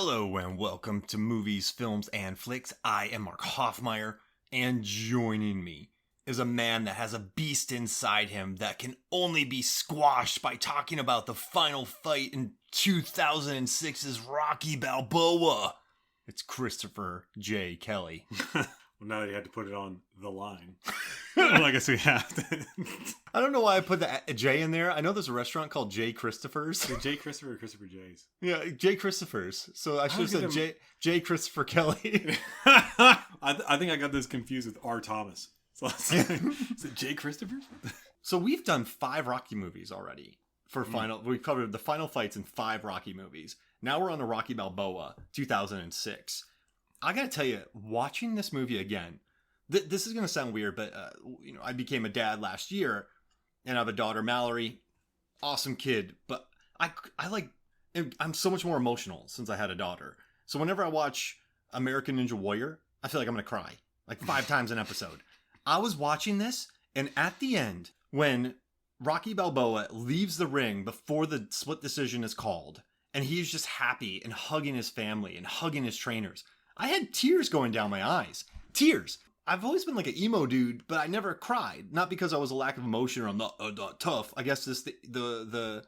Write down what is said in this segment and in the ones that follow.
Hello and welcome to Movies, Films, and Flicks. I am Mark Hoffmeyer, and joining me is a man that has a beast inside him that can only be squashed by talking about the final fight in 2006's Rocky Balboa. It's Christopher J. Kelly. Well, now that you had to put it on the line. Well, I guess we have to. I don't know why I put the J in there. I know there's a restaurant called J. Christopher's. J. Christopher or Christopher J's? Yeah, J. Christopher's. So I should have said J. Christopher Kelly. I think I got this confused with R. Thomas. So is it J. Christopher's? So we've done 5 Rocky movies already. We've covered the final fights in 5 Rocky movies. Now we're on the Rocky Balboa, 2006. I gotta tell you, watching this movie again, this is gonna sound weird, but I became a dad last year, and I have a daughter, Mallory. Awesome kid, but I'm so much more emotional since I had a daughter. So whenever I watch American Ninja Warrior, I feel like I'm gonna cry like 5 times an episode. I was watching this, and at the end, when Rocky Balboa leaves the ring before the split decision is called, and he's just happy and hugging his family and hugging his trainers, I had tears going down my eyes. Tears. I've always been like an emo dude, but I never cried. Not because I was a lack of emotion or I'm not tough. I guess just the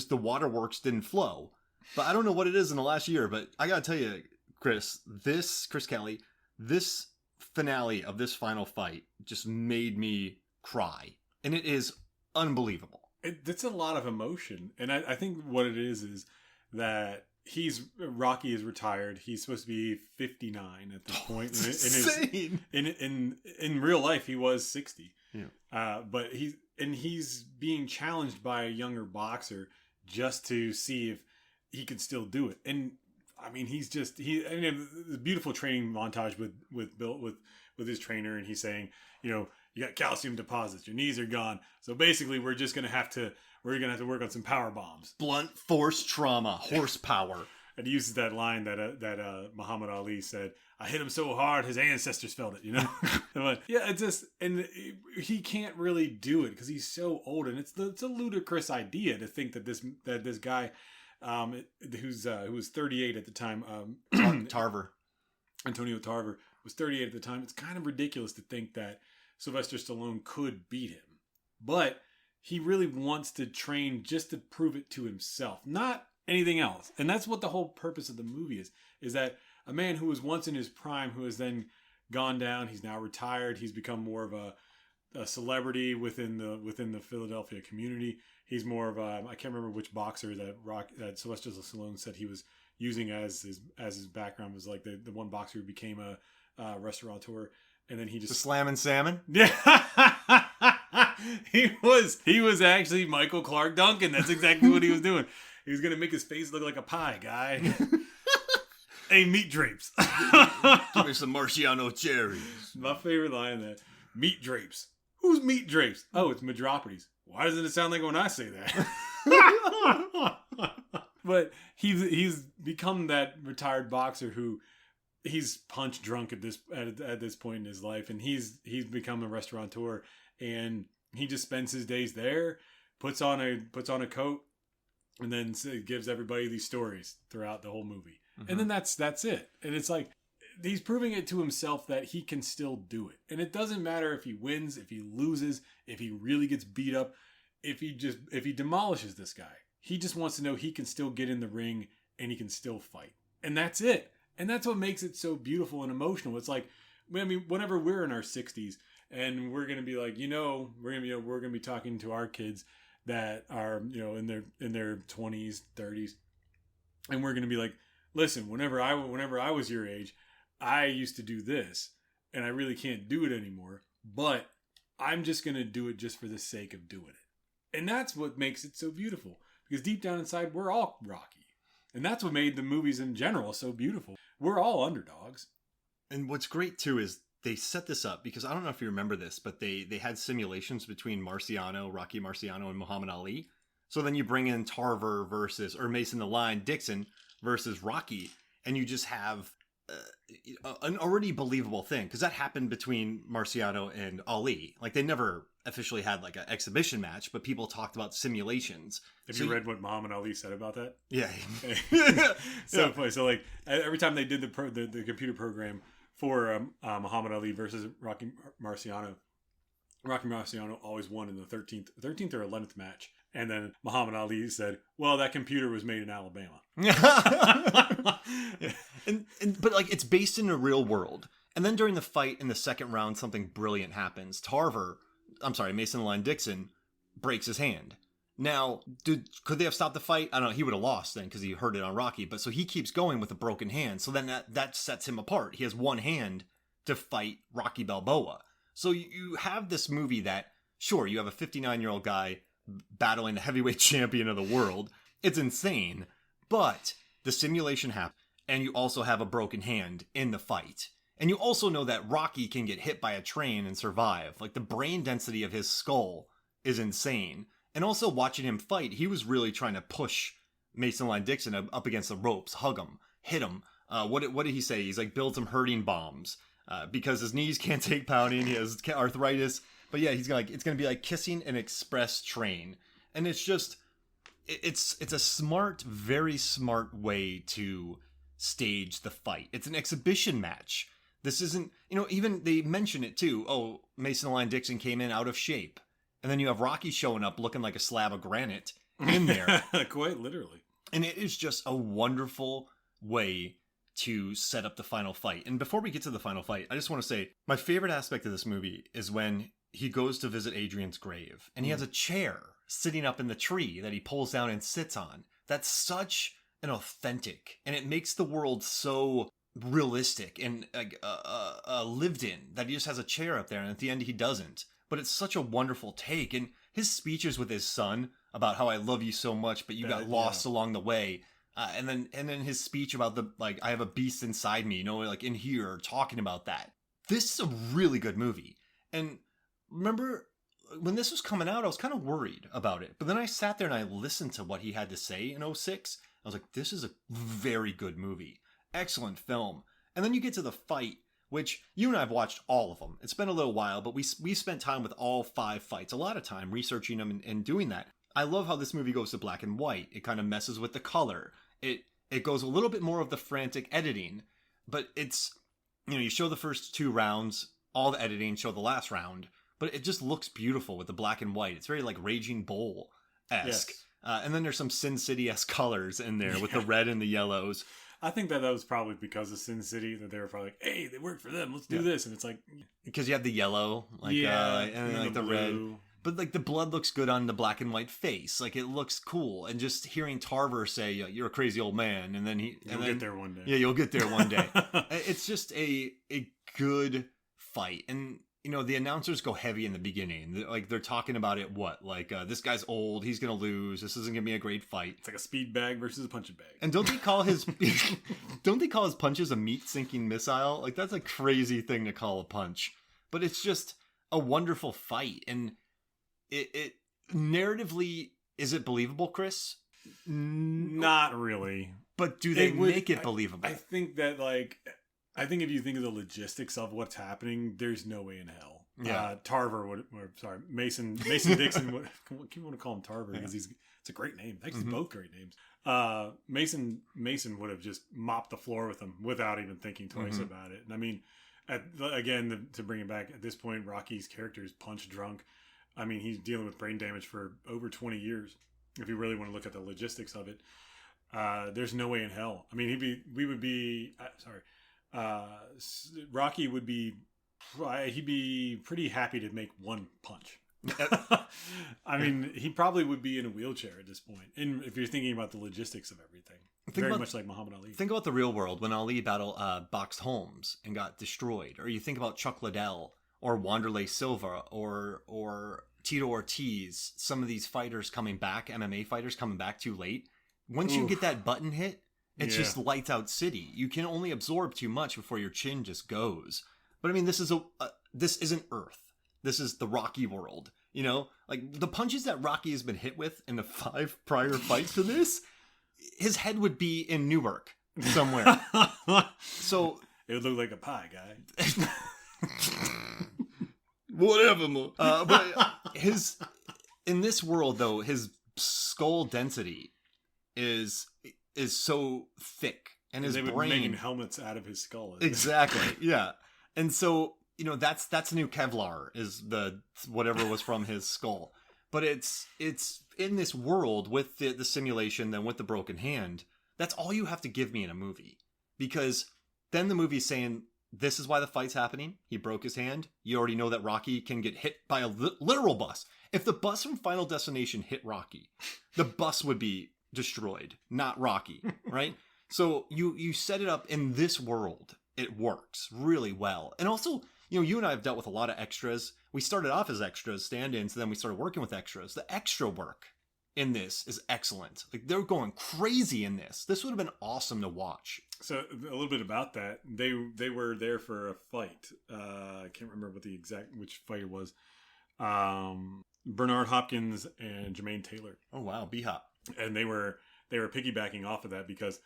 waterworks didn't flow. But I don't know what it is in the last year. But I gotta tell you, Chris Kelly, this finale of this final fight just made me cry, and it is unbelievable. It's a lot of emotion, and I think what it is that Rocky is retired. He's supposed to be 59 at this point. Insane. In real life, he was 60. Yeah. But he's being challenged by a younger boxer just to see if he can still do it. And I mean, the beautiful training montage with his trainer, and he's saying, you got calcium deposits, your knees are gone. So basically, we're going to have to work on some power bombs. Blunt force trauma, horsepower. And he uses that line that Muhammad Ali said, "I hit him so hard, his ancestors felt it." But yeah, it's just, and he can't really do it because he's so old, and it's a ludicrous idea to think that this guy, who was 38 at the time, Antonio Tarver was 38 at the time. It's kind of ridiculous to think that Sylvester Stallone could beat him, but he really wants to train just to prove it to himself, not anything else. And that's what the whole purpose of the movie is that a man who was once in his prime, who has then gone down, he's now retired, he's become more of a celebrity within the Philadelphia community. He's more of I can't remember which boxer that Sylvester Stallone said he was using as his background was like the one boxer who became a restaurateur. And then he just... The Slammin' Salmon? Yeah. He was actually Michael Clark Duncan. That's exactly what he was doing. He was going to make his face look like a pie, guy. Hey, meat drapes. Give me some Marciano cherries. My favorite line in that. Meat drapes. Who's meat drapes? Oh, it's Metropolis. Why doesn't it sound like when I say that? But he's become that retired boxer who... He's punch drunk at this point in his life, and he's become a restaurateur, and he just spends his days there, puts on a coat, and then gives everybody these stories throughout the whole movie. Mm-hmm. And then that's it. And it's like he's proving it to himself that he can still do it. And it doesn't matter if he wins, if he loses, if he really gets beat up, if he demolishes this guy. He just wants to know he can still get in the ring and he can still fight. And that's it. And that's what makes it so beautiful and emotional. It's like, I mean, whenever we're in our 60s and we're going to be like, we're going to be talking to our kids that are, in their 20s, 30s. And we're going to be like, listen, whenever I was your age, I used to do this and I really can't do it anymore, but I'm just going to do it just for the sake of doing it. And that's what makes it so beautiful, because deep down inside, we're all Rocky. And that's what made the movies in general so beautiful. We're all underdogs. And what's great, too, is they set this up, because I don't know if you remember this, but they had simulations between Rocky Marciano, and Muhammad Ali. So then you bring in Tarver or Mason the Lion, Dixon versus Rocky, and you just have an already believable thing, because that happened between Marciano and Ali. Like, they never officially had like an exhibition match, but people talked about simulations. Have you read what Muhammad Ali said about that? Yeah. So funny. So like every time they did the computer program for Muhammad Ali versus Rocky Marciano always won in the 13th or 11th match. And then Muhammad Ali said, well, that computer was made in Alabama. But like it's based in the real world. And then during the fight in the second round, something brilliant happens. Mason the Lion Dixon breaks his hand. Now, could they have stopped the fight? I don't know. He would have lost then because he hurt it on Rocky. But so he keeps going with a broken hand. So then that sets him apart. He has one hand to fight Rocky Balboa. So you have this movie that, sure, you have a 59-year-old guy battling the heavyweight champion of the world. It's insane. But the simulation happens. And you also have a broken hand in the fight. And you also know that Rocky can get hit by a train and survive. Like, the brain density of his skull is insane. And also watching him fight, he was really trying to push Mason Line Dixon up against the ropes, hug him, hit him. What did he say? He's like, build some hurting bombs. Because his knees can't take pounding, he has arthritis. But yeah, it's going to be like kissing an express train. And it's just, it's a smart, very smart way to stage the fight. It's an exhibition match. This isn't, even they mention it too. Oh, Mason the Lion Dixon came in out of shape. And then you have Rocky showing up looking like a slab of granite in there. Quite literally. And it is just a wonderful way to set up the final fight. And before we get to the final fight, I just want to say my favorite aspect of this movie is when he goes to visit Adrian's grave. And he has a chair sitting up in the tree that he pulls down and sits on. That's such an authentic. And it makes the world so realistic and lived in that he just has a chair up there, and at the end he doesn't. But it's such a wonderful take, and his speeches with his son about how I love you so much, but you got lost along the way, and then his speech about I have a beast inside me, like in here, talking about that. This is a really good movie. And remember when this was coming out, I was kind of worried about it, but then I sat there and I listened to what he had to say in 2006. I was like, this is a very good movie. Excellent film. And then you get to the fight, which you and I have watched all of them. It's been a little while, but we spent time with all 5 fights, a lot of time researching them and doing that. I love how this movie goes to black and white. It kind of messes with the color. It goes a little bit more of the frantic editing, but it's, you show the first 2 rounds, all the editing, show the last round, but it just looks beautiful with the black and white. It's very like Raging Bull-esque. Yes. And then there's some Sin City-esque colors in there with the red and the yellows. I think that was probably because of Sin City, that they were probably like, hey, they worked for them, let's do this. And it's like, because you have the yellow, and like the red. But like the blood looks good on the black and white face. Like it looks cool. And just hearing Tarver say, you're a crazy old man. And then you'll get there one day. Yeah, you'll get there one day. It's just a good fight. And, the announcers go heavy in the beginning. Like they're talking about it, this guy's old, he's going to lose. This isn't going to be a great fight. It's like a speed bag versus a punching bag. And don't they call his punches a meat sinking missile? Like that's a crazy thing to call a punch. But it's just a wonderful fight. And it narratively, is it believable, Chris? Not really. But do they make it believable? I think that I think if you think of the logistics of what's happening, there's no way in hell. Yeah. Mason Dixon would, I keep want to call him Tarver because it's a great name. Actually, both great names. Mason would have just mopped the floor with him without even thinking twice about it. And I mean, to bring it back, at this point, Rocky's character is punch drunk. I mean, he's dealing with brain damage for over 20 years. If you really want to look at the logistics of it, there's no way in hell. I mean, Rocky would be, he'd be pretty happy to make one punch. I mean, he probably would be in a wheelchair at this point. And if you're thinking about the logistics of everything, much like Muhammad Ali. Think about the real world when Ali boxed Holmes and got destroyed, or you think about Chuck Liddell or Wanderlei Silva or Tito Ortiz. Some of these fighters coming back, MMA fighters coming back too late. Once you get that button hit, it's just lights out city. You can only absorb too much before your chin just goes. But I mean, this isn't Earth. This is the Rocky world. Like the punches that Rocky has been hit with in the 5 prior fights to this, his head would be in Newark somewhere. So it would look like a pie, guy. Whatever. But in this world though, his skull density is so thick, and his they would brain be making helmets out of his skull. Exactly. Yeah. And so, that's the new Kevlar, is the whatever was from his skull. But it's in this world with the simulation, then with the broken hand. That's all you have to give me in a movie. Because then the movie's saying, this is why the fight's happening. He broke his hand. You already know that Rocky can get hit by a literal bus. If the bus from Final Destination hit Rocky, the bus would be destroyed, not Rocky, right? So you set it up in this world. It works really well. And also, you and I have dealt with a lot of extras. We started off as extras, stand-ins, then we started working with extras. The extra work in this is excellent. Like, they're going crazy in this. This would have been awesome to watch. So a little bit about that. They were there for a fight. I can't remember which fight it was. Bernard Hopkins and Jermaine Taylor. Oh wow, B-Hop. And they were piggybacking off of that because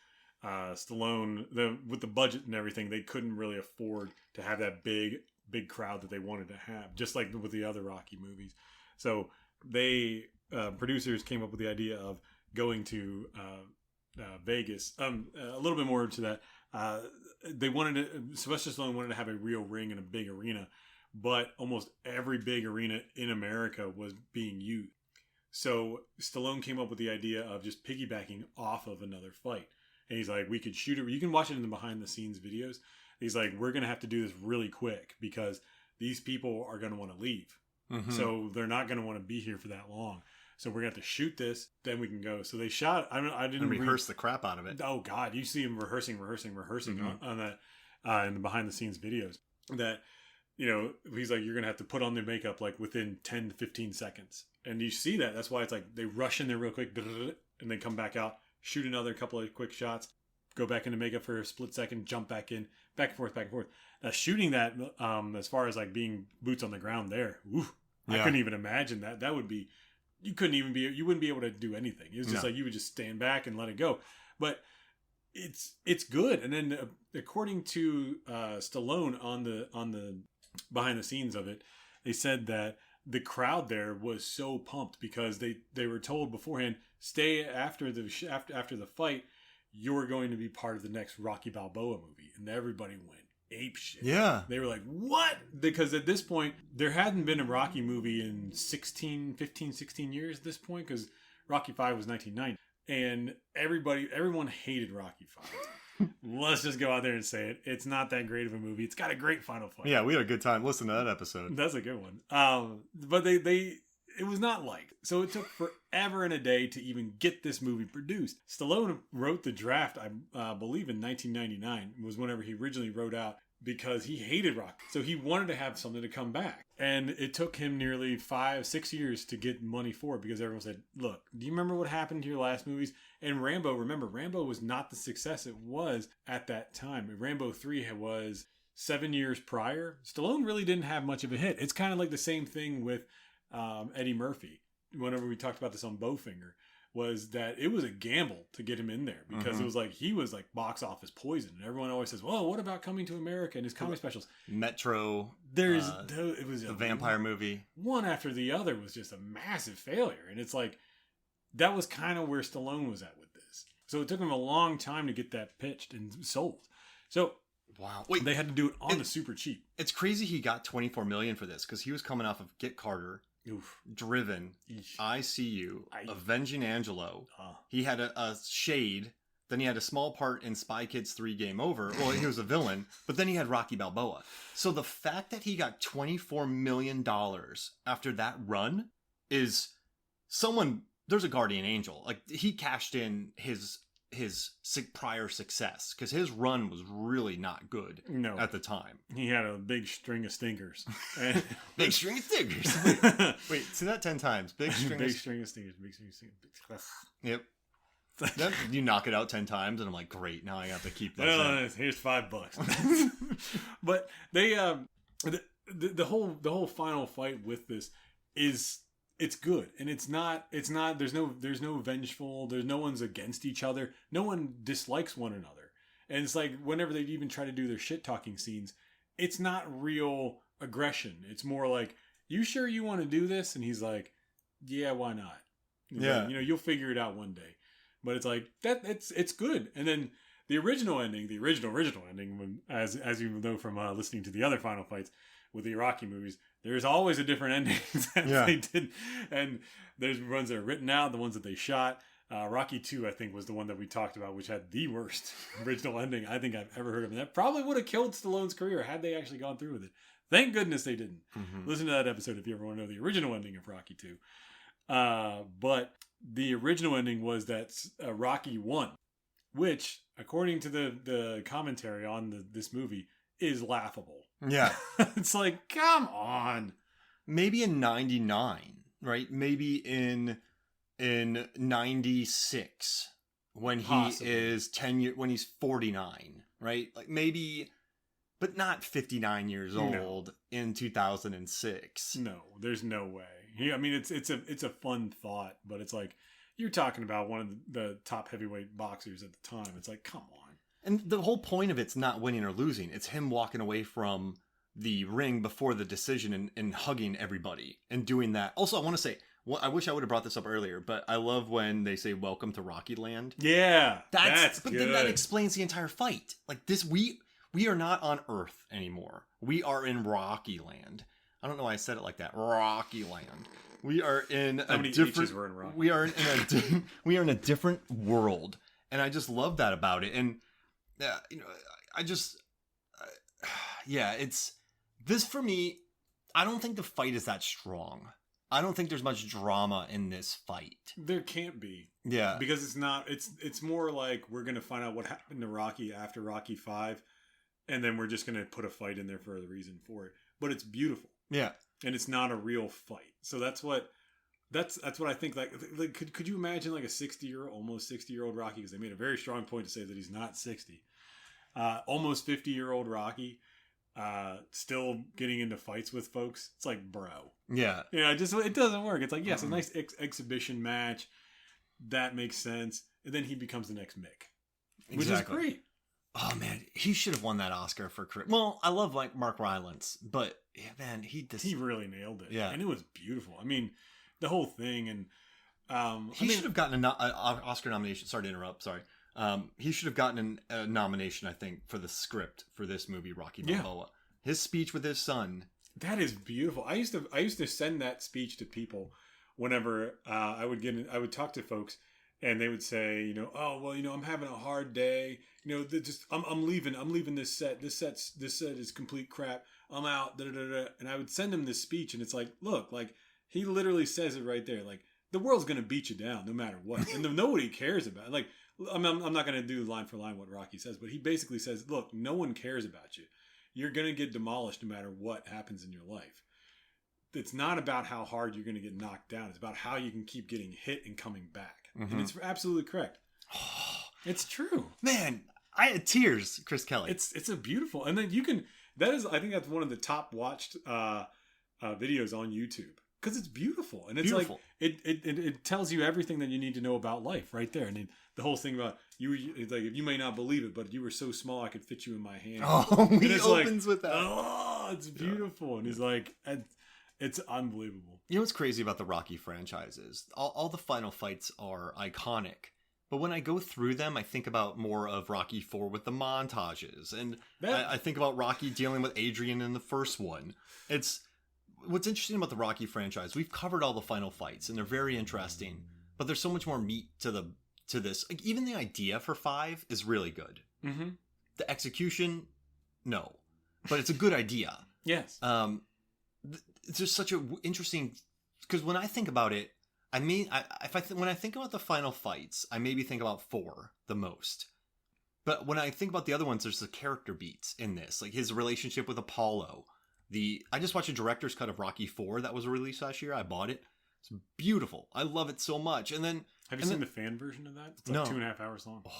Stallone, with the budget and everything, they couldn't really afford to have that big crowd that they wanted to have, just like with the other Rocky movies. So they producers came up with the idea of going to Vegas. A little bit more to that. Sylvester Stallone wanted to have a real ring in a big arena, but almost every big arena in America was being used. So Stallone came up with the idea of just piggybacking off of another fight. And he's like, we could shoot it. You can watch it in the behind the scenes videos. He's like, we're going to have to do this really quick because these people are going to want to leave. Mm-hmm. So they're not going to want to be here for that long. So we're going to have to shoot this. Then we can go. So they shot. I didn't rehearse the crap out of it. Oh God. You see him rehearsing mm-hmm. on that, in the behind the scenes videos that, he's like, you're going to have to put on their makeup like within 10 to 15 seconds. And you see that. That's why it's like they rush in there real quick and then come back out, shoot another couple of quick shots, go back into makeup for a split second, jump back in, back and forth. Now shooting that, as far as like being boots on the ground there, I couldn't even imagine that. That would be, you wouldn't be able to do anything. It was just like you would just stand back and let it go. But it's good. And then according to Stallone on the behind the scenes of it, they said that the crowd there was so pumped because they were told beforehand, stay after the fight, you're going to be part of the next Rocky Balboa movie. And everybody went ape shit. Yeah. They were like, what? Because at this point, there hadn't been a Rocky movie in 15, 16 years at this point, because Rocky V was 1990. And everyone hated Rocky V. Let's just go out there and say it. It's not that great of a movie. It's got a great final fight. Yeah, we had a good time. Listen to that episode. That's a good one. But it was not liked. So it took forever and a day to even get this movie produced. Stallone wrote the draft, I believe in 1999, was whenever he originally wrote out, because he hated Rocky. So he wanted to have something to come back. And it took him nearly 5-6 years to get money for it, because everyone said, look, do you remember what happened to your last movies? And Rambo was not the success it was at that time. Rambo 3 was 7 years prior. Stallone really didn't have much of a hit. It's kind of like the same thing with Eddie Murphy. Whenever we talked about this on Bowfinger, was that it was a gamble to get him in there, because it was like he was like box office poison. And everyone always says, well, what about Coming to America and his comedy specials? Metro. It was the vampire movie. One after the other was just a massive failure. And it's like, that was kind of where Stallone was at with this. So it took him a long time to get that pitched and sold. So wow, wait, they had to do it on the super cheap. It's crazy he got $24 million for this, because he was coming off of Get Carter. Oof. Driven, I See You, Avenging Angelo. He had a shade. Then he had a small part in Spy Kids 3 Game Over. Well, he was a villain. But then he had Rocky Balboa. So the fact that he got $24 million after that run is someone... There's a guardian angel. Like, he cashed in his prior success, because his run was really not good at the time. He had a big string of stinkers. Big string of stinkers. Wait, say that 10 times. Big string of stinkers. Big string of stinkers. Yep. Then you knock it out 10 times, and I'm like, great, now I have to keep that. Well, here's $5. But they the whole final fight with this is... It's good, and it's not, there's no vengeful, there's no one's against each other. No one dislikes one another. And it's like, whenever they even try to do their shit talking scenes, it's not real aggression. It's more like, you sure you want to do this? And he's like, yeah, why not? He's like, you'll figure it out one day. But it's like, it's good. And then the original ending, when, as you know from listening to the other Final Fights with the Rocky movies, there's always a different ending that they did. And there's ones that are written out, the ones that they shot. Rocky 2, I think, was the one that we talked about, which had the worst original ending I think I've ever heard of. And that probably would have killed Stallone's career had they actually gone through with it. Thank goodness they didn't. Mm-hmm. Listen to that episode if you ever want to know the original ending of Rocky 2. But the original ending was that Rocky won, which, according to the commentary on this movie, is laughable. Yeah. It's like, come on. Maybe in 99, right? Maybe in 96 when he is 10 years, when he's 49, right? Like maybe, but not 59 years old in 2006. No, there's no way. I mean, it's a fun thought, but it's like, you're talking about one of the top heavyweight boxers at the time. It's like, come on. And the whole point of it's not winning or losing. It's him walking away from the ring before the decision and hugging everybody and doing that. Also, I want to say, I wish I would have brought this up earlier, but I love when they say "Welcome to Rocky Land." Yeah, that's but good. Then that explains the entire fight. Like this, we are not on Earth anymore. We are in Rocky Land. I don't know why I said it like that. Rocky Land. We are in How many H's were in Rocky? We are we are in a different world, and I just love that about it. And I just it's this for me. I don't think the fight is that strong. I don't think there's much drama in this fight. There can't be. Yeah. Because it's not, it's more like we're going to find out what happened to Rocky after Rocky 5, and then we're just going to put a fight in there for a reason for it. But it's beautiful. Yeah. And it's not a real fight. So that's what I think. Like could you imagine like a almost 60-year-old Rocky? Because they made a very strong point to say that he's not 60. Almost 50-year-old Rocky. Still getting into fights with folks. It's like, bro. Yeah. It doesn't work. It's like, yes, a nice exhibition match. That makes sense. And then he becomes the next Mick. Exactly. Which is great. Oh, man. He should have won that Oscar for... Well, I love like Mark Rylance, but yeah, man, he really nailed it. Yeah. And it was beautiful. I mean, the whole thing. And he should have gotten an Oscar nomination. Sorry to interrupt. Sorry. He should have gotten a nomination, I think, for the script for this movie, Rocky Balboa. His speech with his son. That is beautiful. I used to send that speech to people whenever I would talk to folks, and they would say, oh well, I'm having a hard day. I'm leaving this set. This set is complete crap. I'm out. Da, da, da, da. And I would send him this speech, and it's like, look, like he literally says it right there. Like the world's gonna beat you down no matter what, and nobody cares about it. Like I'm not gonna do line for line what Rocky says, but he basically says, look, no one cares about you. You're going to get demolished no matter what happens in your life. It's not about how hard you're going to get knocked down. It's about how you can keep getting hit and coming back. Mm-hmm. And it's absolutely correct. It's true. Man, I had tears, Chris Kelly. It's a beautiful. And then I think that's one of the top watched videos on YouTube. Because it's beautiful. And it's beautiful. Like, it tells you everything that you need to know about life right there. And the whole thing about it's like, you may not believe it, but you were so small I could fit you in my hand. Oh, he opens with that. Oh, it's beautiful. Yeah. And he's like, it's unbelievable. You know what's crazy about the Rocky franchises? All the final fights are iconic. But when I go through them, I think about more of Rocky 4 with the montages. And I think about Rocky dealing with Adrian in the first one. What's interesting about the Rocky franchise, we've covered all the final fights, and they're very interesting. But there's so much more meat to this. Like, even the idea for 5 is really good. Mm-hmm. The execution, no, but it's a good idea. Yes. It's just such an interesting, because when I think about it, when I think about the final fights, I maybe think about 4 the most. But when I think about the other ones, there's the character beats in this, like his relationship with Apollo. I just watched a director's cut of Rocky 4 that was released last year. I bought it. It's beautiful. I love it so much. And then have you seen the fan version of that? It's like 2.5 hours long. Oh.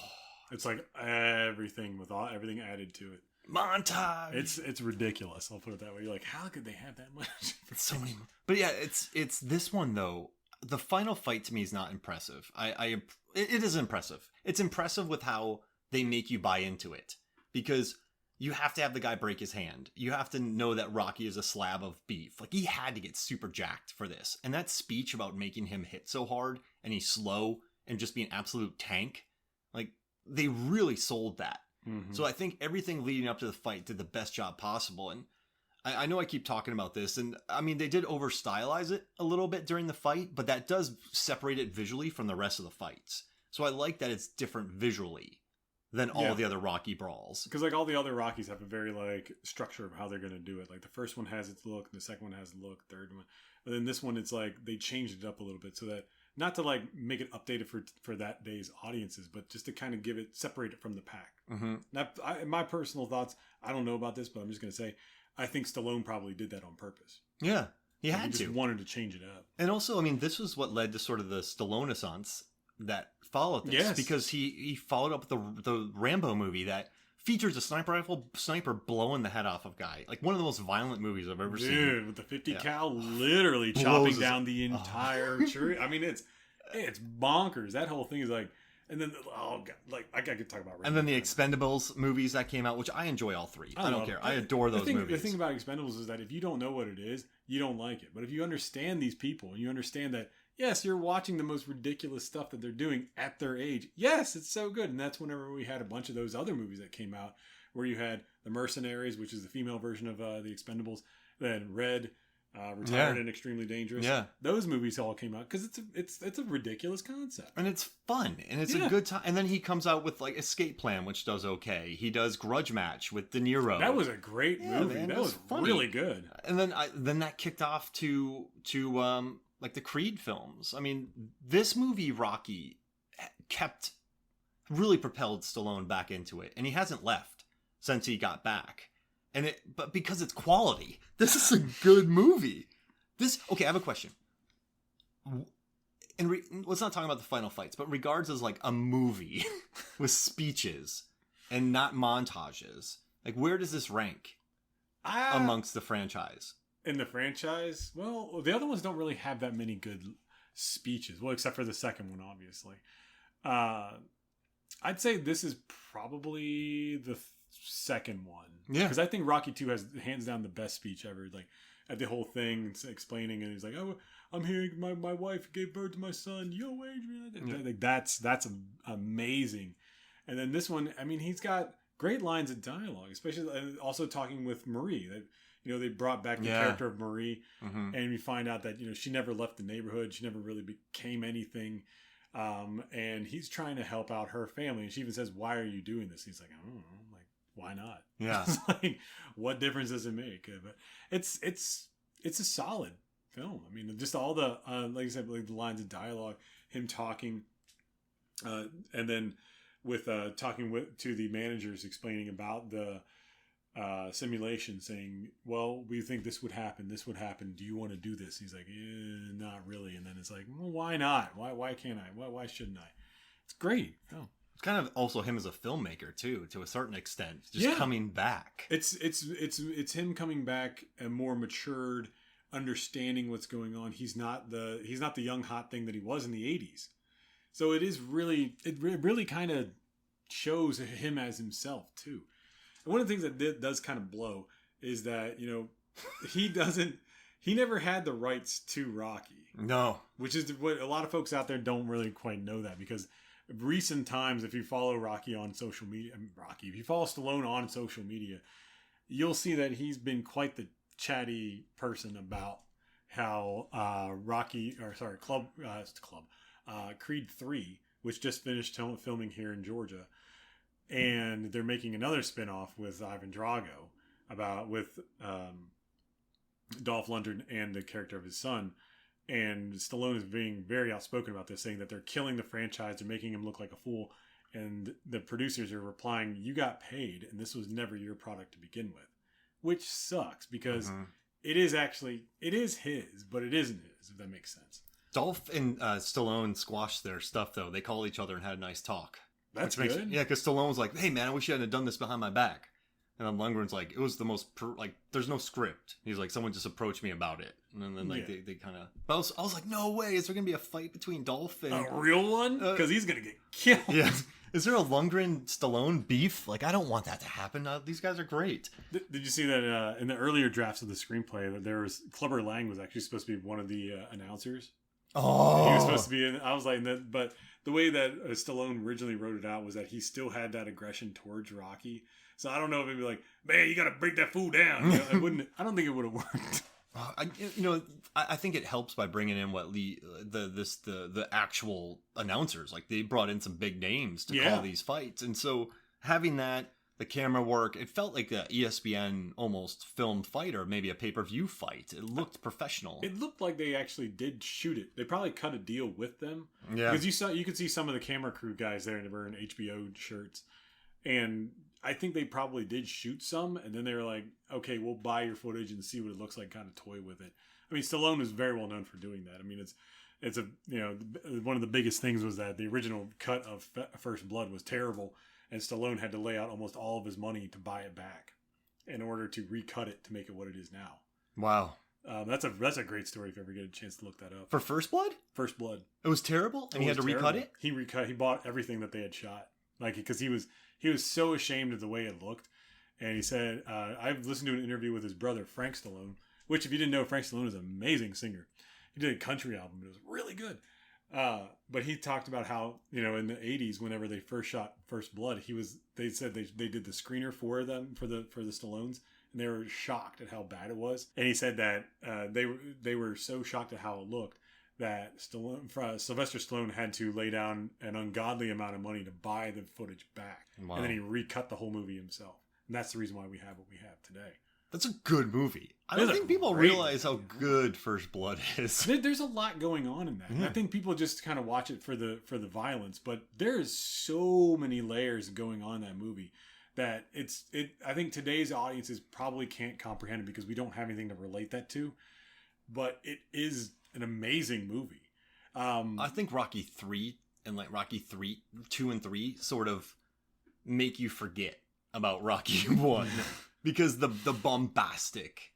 It's like everything with everything added to it. Montage. It's ridiculous. I'll put it that way. You're like, how could they have that much? So many. But yeah, it's this one though. The final fight to me is not impressive. It is impressive. It's impressive with how they make you buy into it, because you have to have the guy break his hand. You have to know that Rocky is a slab of beef. Like, he had to get super jacked for this. And that speech about making him hit so hard and he's slow and just be an absolute tank, like, they really sold that. Mm-hmm. So I think everything leading up to the fight did the best job possible. And I know I keep talking about this, and I mean, they did over stylize it a little bit during the fight, but that does separate it visually from the rest of the fights. So I like that it's different visually than all the other Rocky brawls. Because like all the other Rockies have a very like structure of how they're going to do it. Like the first one has its look, the second one has a look, third one. But then this one, it's like they changed it up a little bit so that, not to like make it updated for that day's audiences, but just to kind of separate it from the pack. Mm-hmm. Now, my personal thoughts, I don't know about this, but I'm just going to say, I think Stallone probably did that on purpose. Yeah, he had to. He just wanted to change it up. And also, I mean, this was what led to sort of the Stallone-essence that followed this. Yes. Because he followed up with the Rambo movie that features a sniper blowing the head off of a guy. Like, one of the most violent movies I've ever seen. Dude, with the 50 cal literally chopping down the entire tree. I mean, it's bonkers. That whole thing is like... And then, oh god, like I could talk about. And then the Expendables movies that came out, which I enjoy all three. I don't care. I adore those movies. The thing about Expendables is that if you don't know what it is, you don't like it. But if you understand these people and you understand that, yes, you're watching the most ridiculous stuff that they're doing at their age. Yes, it's so good. And that's whenever we had a bunch of those other movies that came out, where you had The Mercenaries, which is the female version of the Expendables, then Red. Retired and Extremely Dangerous. Yeah, those movies all came out because it's a ridiculous concept and it's fun and it's a good time. And then he comes out with like Escape Plan, which does okay. He does Grudge Match with De Niro. That was a great movie. Man, that was funny. Really good. And then that kicked off to like the Creed films. I mean, this movie Rocky really propelled Stallone back into it, and he hasn't left since he got back. But because it's quality, this is a good movie. Okay, I have a question. Let's not talk about the final fights, but regards as like a movie with speeches and not montages, like where does this rank amongst the franchise? In the franchise? Well, the other ones don't really have that many good speeches. Well, except for the second one, obviously. I'd say this is probably the second one. Yeah. Because I think Rocky 2 has hands down the best speech ever. Like at the whole thing explaining, and he's like, "Oh, I'm here. My wife gave birth to my son. Yo, Adrian." Yeah. Like that's amazing. And then this one, I mean, he's got great lines of dialogue, especially also talking with Marie. That they brought back the character of Marie, and we find out that she never left the neighborhood. She never really became anything. And he's trying to help out her family. And she even says, "Why are you doing this?" He's like, "I don't know. Like, why not?" Yeah. It's like, what difference does it make? But it's a solid film. I mean, just all the, like I said, like the lines of dialogue, him talking, and then with talking to the managers, explaining about the simulation, saying, "Well, we think this would happen. This would happen. Do you want to do this?" He's like, "Not really." And then it's like, "Well, why not? Why can't I? Why shouldn't I?" It's great. Oh. It's kind of also him as a filmmaker too, to a certain extent, just coming back. It's him coming back and more matured, understanding what's going on. He's not the young hot thing that he was in the 80s. So it really kind of shows him as himself too. And one of the things that does kind of blow is that, he never had the rights to Rocky. No. Which is what a lot of folks out there don't really quite know, that because recent times, if you follow Rocky on social media, if you follow Stallone on social media, you'll see that he's been quite the chatty person about how Creed 3, which just finished filming here in Georgia, and they're making another spinoff with Ivan Drago with Dolph Lundgren and the character of his son. And Stallone is being very outspoken about this, saying that they're killing the franchise, they're making him look like a fool. And the producers are replying, "You got paid, and this was never your product to begin with," which sucks because it is his, but it isn't his, if that makes sense. Dolph and Stallone squashed their stuff, though. They called each other and had a nice talk. That's good. Yeah, because Stallone's like, "Hey, man, I wish you hadn't done this behind my back." And then Lundgren's like, "It was the most, there's no script." He's like, "Someone just approached me about it." And then they kind of... But I was like, no way, is there going to be a fight between Dolph and... A real one? Because he's going to get killed. Yeah. Is there a Lundgren-Stallone beef? Like, I don't want that to happen. These guys are great. Did you see that in the earlier drafts of the screenplay that there was Clubber Lang was actually supposed to be one of the announcers? Oh, he was supposed to be in. I was like, but the way that Stallone originally wrote it out was that he still had that aggression towards Rocky. So I don't know if it'd be like, man, you got to break that fool down. You know, it wouldn't. I don't think it would have worked. I think it helps by bringing in the actual announcers. Like, they brought in some big names to call these fights, and so having that, the camera work, it felt like a ESPN almost filmed fight, or maybe a pay-per-view fight. It looked professional. It looked like they actually did shoot it. They probably cut a deal with them. Yeah, because you could see some of the camera crew guys there, and they were in HBO shirts, and I think they probably did shoot some, and then they were like, okay, we'll buy your footage and see what it looks like, kind of toy with it. I mean, Stallone is very well known for doing that. I mean, it's a, you know, one of the biggest things was that the original cut of First Blood was terrible, and Stallone had to lay out almost all of his money to buy it back in order to recut it to make it what it is now. Wow. That's a great story if you ever get a chance to look that up. For First Blood? First Blood. It was terrible, and he had to recut it? He bought everything that they had shot. Like, because he was so ashamed of the way it looked. And he said, I've listened to an interview with his brother, Frank Stallone, which, if you didn't know, Frank Stallone is an amazing singer. He did a country album. It was really good. But he talked about how, you know, in the 80s, whenever they first shot First Blood, they said they did the screener for them, for the Stallones, and they were shocked at how bad it was. And he said that they were so shocked at how it looked that Sylvester Stallone had to lay down an ungodly amount of money to buy the footage back. Wow. And then he recut the whole movie himself. And that's the reason why we have what we have today. That's a good movie. I don't think people realize how good First Blood is. There's a lot going on in that. Yeah. I think people just kind of watch it for the violence, but there's so many layers going on in that movie that I think today's audiences probably can't comprehend it because we don't have anything to relate that to. But it is an amazing movie. I think Rocky 3 and like Rocky 2 and 3 sort of make you forget about Rocky 1 because the bombastic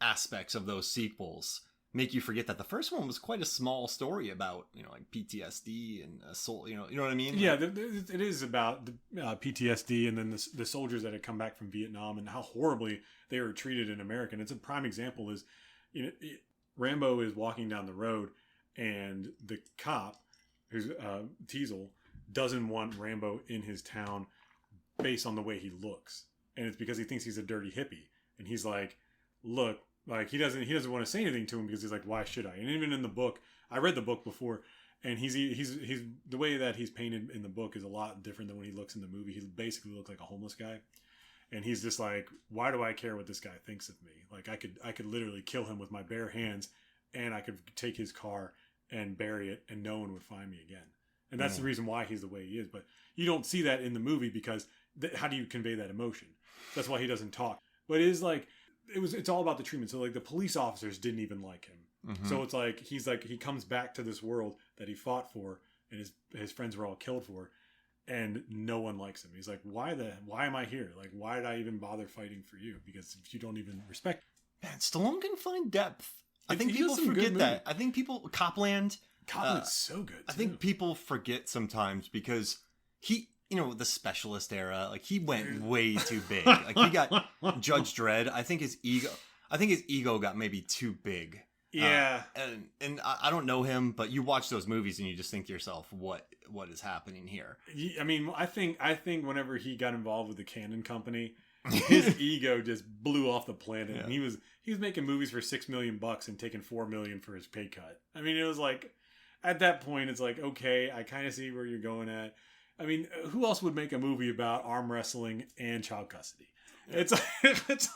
aspects of those sequels make you forget that the first one was quite a small story about, you know, like PTSD and soul, you know what I mean? Yeah, it is about the PTSD and then the soldiers that had come back from Vietnam and how horribly they were treated in America. And it's a prime example is, you know, Rambo is walking down the road and the cop, who's Teasel, doesn't want Rambo in his town based on the way he looks. And it's because he thinks he's a dirty hippie. And he's like, look, like he doesn't want to say anything to him because he's like, why should I? And even in the book, I read the book before, and he's the way that he's painted in the book is a lot different than when he looks in the movie. He basically looks like a homeless guy. And he's just like, why do I care what this guy thinks of me? Like I could literally kill him with my bare hands, and I could take his car and bury it, and no one would find me again. And that's the reason why he's the way he is. But you don't see that in the movie because how do you convey that emotion? That's why he doesn't talk. But it is like it's all about the treatment. So like the police officers didn't even like him. Mm-hmm. So it's like he comes back to this world that he fought for, and his friends were all killed for. And no one likes him. He's like, why am I here? Like, why did I even bother fighting for you? Because you don't even respect me. Man, Stallone can find depth. I think people forget that. I think Copland's so good too. I think people forget sometimes because he, you know, the Specialist era, like he went way too big. Like he got Judge Dredd. I think his ego got maybe too big. Yeah. And I don't know him, but you watch those movies and you just think to yourself, what is happening here? I mean, I think whenever he got involved with the Cannon Company, his ego just blew off the planet. Yeah. And he was making movies for $6 million and taking $4 million for his pay cut. I mean, it was like, at that point, it's like, okay, I kind of see where you're going at. I mean, who else would make a movie about arm wrestling and child custody? It's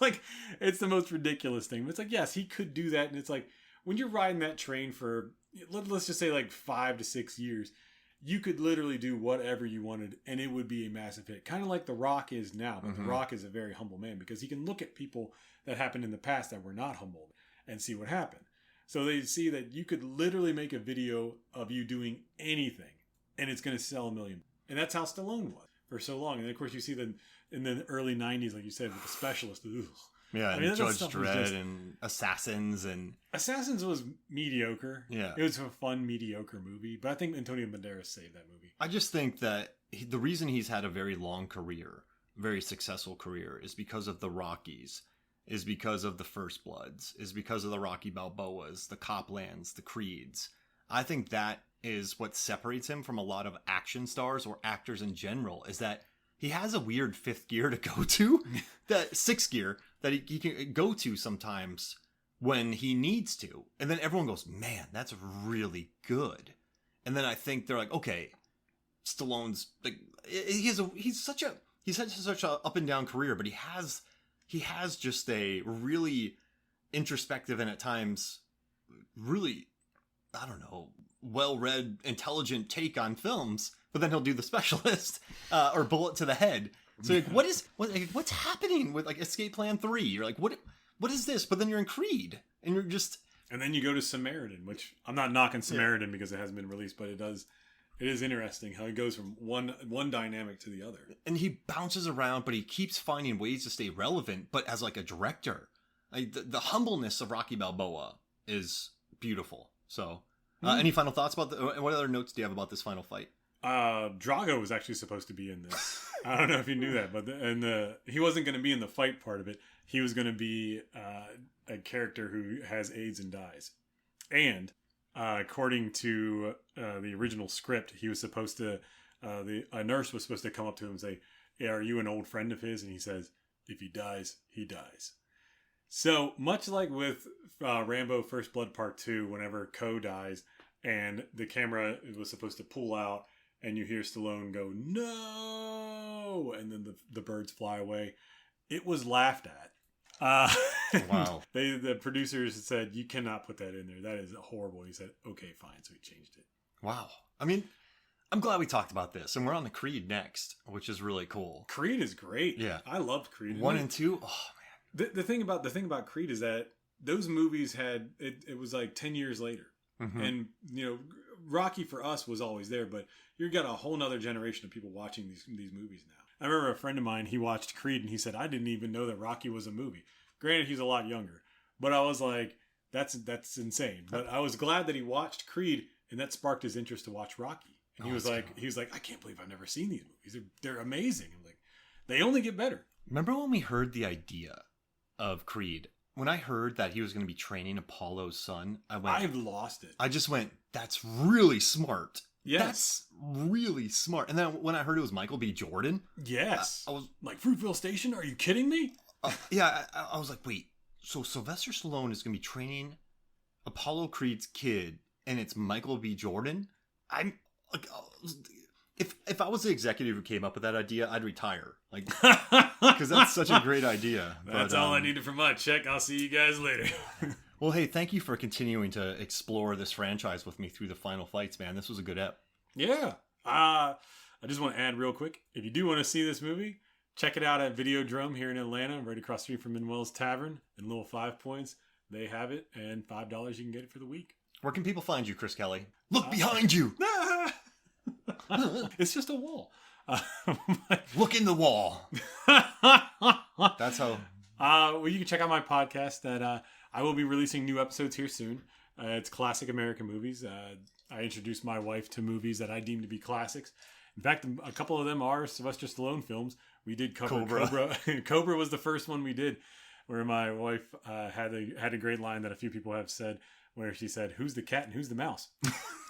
like it's the most ridiculous thing. But it's like, yes, he could do that. And it's like, when you're riding that train for, let's just say like 5 to 6 years, you could literally do whatever you wanted and it would be a massive hit. Kind of like The Rock is now. But The Rock is a very humble man because he can look at people that happened in the past that were not humbled and see what happened. So they see that you could literally make a video of you doing anything and it's going to sell 1 million. And that's how Stallone was for so long. And then, of course, you see that in the early 90s, like you said, with The Specialist. Ugh. Yeah, I mean, and Judge Dredd and Assassins. Assassins was mediocre. Yeah. It was a fun, mediocre movie. But I think Antonio Banderas saved that movie. I just think that the reason he's had a very long career, very successful career, is because of the Rockies, is because of the First Bloods, is because of the Rocky Balboas, the Coplands, the Creeds. I think that is what separates him from a lot of action stars or actors in general, is that he has a weird fifth gear to go to, that sixth gear that he can go to sometimes when he needs to. And then everyone goes, man, that's really good. And then I think they're like, okay, Stallone's like, he's such a up and down career, but he has just a really introspective and at times really, I don't know, well-read, intelligent take on films. But then he'll do The Specialist or Bullet to the Head. So like, what's happening with like Escape Plan 3? You're like, what is this? But then you're in Creed, and you're just. And then you go to Samaritan, which I'm not knocking Samaritan because it hasn't been released, but it is interesting how he goes from one dynamic to the other. And he bounces around, but he keeps finding ways to stay relevant. But as like a director, like the humbleness of Rocky Balboa is beautiful. So, any final thoughts about what other notes do you have about this final fight? Drago was actually supposed to be in this. I don't know if you knew that, but he wasn't going to be in the fight part of it. He was going to be a character who has AIDS and dies. And according to the original script, he was supposed to. A nurse was supposed to come up to him and say, "Yeah, are you an old friend of his?" And he says, "If he dies, he dies." So much like with Rambo: First Blood Part 2, whenever Ko dies, and the camera was supposed to pull out. And you hear Stallone go, "No!" And then the birds fly away. It was laughed at. Wow. The producers said, "You cannot put that in there. That is horrible." He said, "Okay, fine." So he changed it. Wow. I mean, I'm glad we talked about this. And we're on the Creed next, which is really cool. Creed is great. Yeah. I loved Creed. 1 and 2. Oh, man. The thing about Creed is that those movies had, it was like 10 years later. Mm-hmm. And, Rocky for us was always there, but you've got a whole nother generation of people watching these movies now. I remember a friend of mine, he watched Creed and he said, "I didn't even know that Rocky was a movie." Granted, he's a lot younger, but I was like, that's insane. But I was glad that he watched Creed and that sparked his interest to watch Rocky. And he was like, "I can't believe I've never seen these movies. They're amazing." I'm like, they only get better. Remember when we heard the idea of Creed? When I heard that he was going to be training Apollo's son, I've lost it. I just went, that's really smart. Yes. That's really smart. And then when I heard it was Michael B. Jordan. Yes. I was like, Fruitvale Station? Are you kidding me? I was like, wait, so Sylvester Stallone is going to be training Apollo Creed's kid and it's Michael B. Jordan? I'm like, if I was the executive who came up with that idea, I'd retire. Like, because that's such a great idea. That's all I needed for my check. I'll see you guys later. Well, hey, thank you for continuing to explore this franchise with me through the final fights, man. This was a good ep. Yeah. I just want to add real quick, if you do want to see this movie, check it out at Videodrome here in Atlanta, right across the street from Manuel's Tavern in Little 5 Points. They have it, and $5 you can get it for the week. Where can people find you, Chris Kelly? Look behind you! It's just a wall. Look in the wall. That's how. Well, you can check out my podcast that I will be releasing new episodes here soon. It's Classic American Movies. I introduced my wife to movies that I deem to be classics. In fact, a couple of them are Sylvester Stallone films. We did cover Cobra. Cobra was the first one we did, where my wife had a great line that a few people have said, where she said, "Who's the cat and who's the mouse?"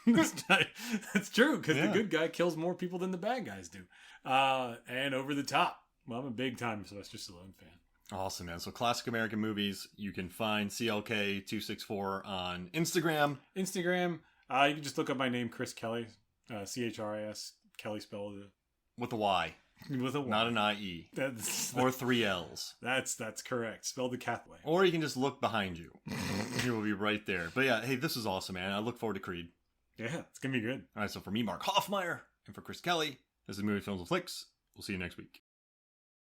That's true, because the good guy kills more people than the bad guys do. And Over the Top. Well, I'm a big time Sylvester Stallone fan. Awesome, man. So Classic American Movies, you can find CLK264 on Instagram. You can just look up my name, Chris Kelly, CHRIS, Kelly spelled with a Y. With a Y. Not an IE. Or 3 L's. That's correct. Spelled the Catholic way. Or you can just look behind you. He will be right there. But yeah, hey, this is awesome, man. I look forward to Creed. Yeah, it's going to be good. All right, so for me, Mark Hoffmeyer, and for Chris Kelly, this is Movie Films and Flicks. We'll see you next week.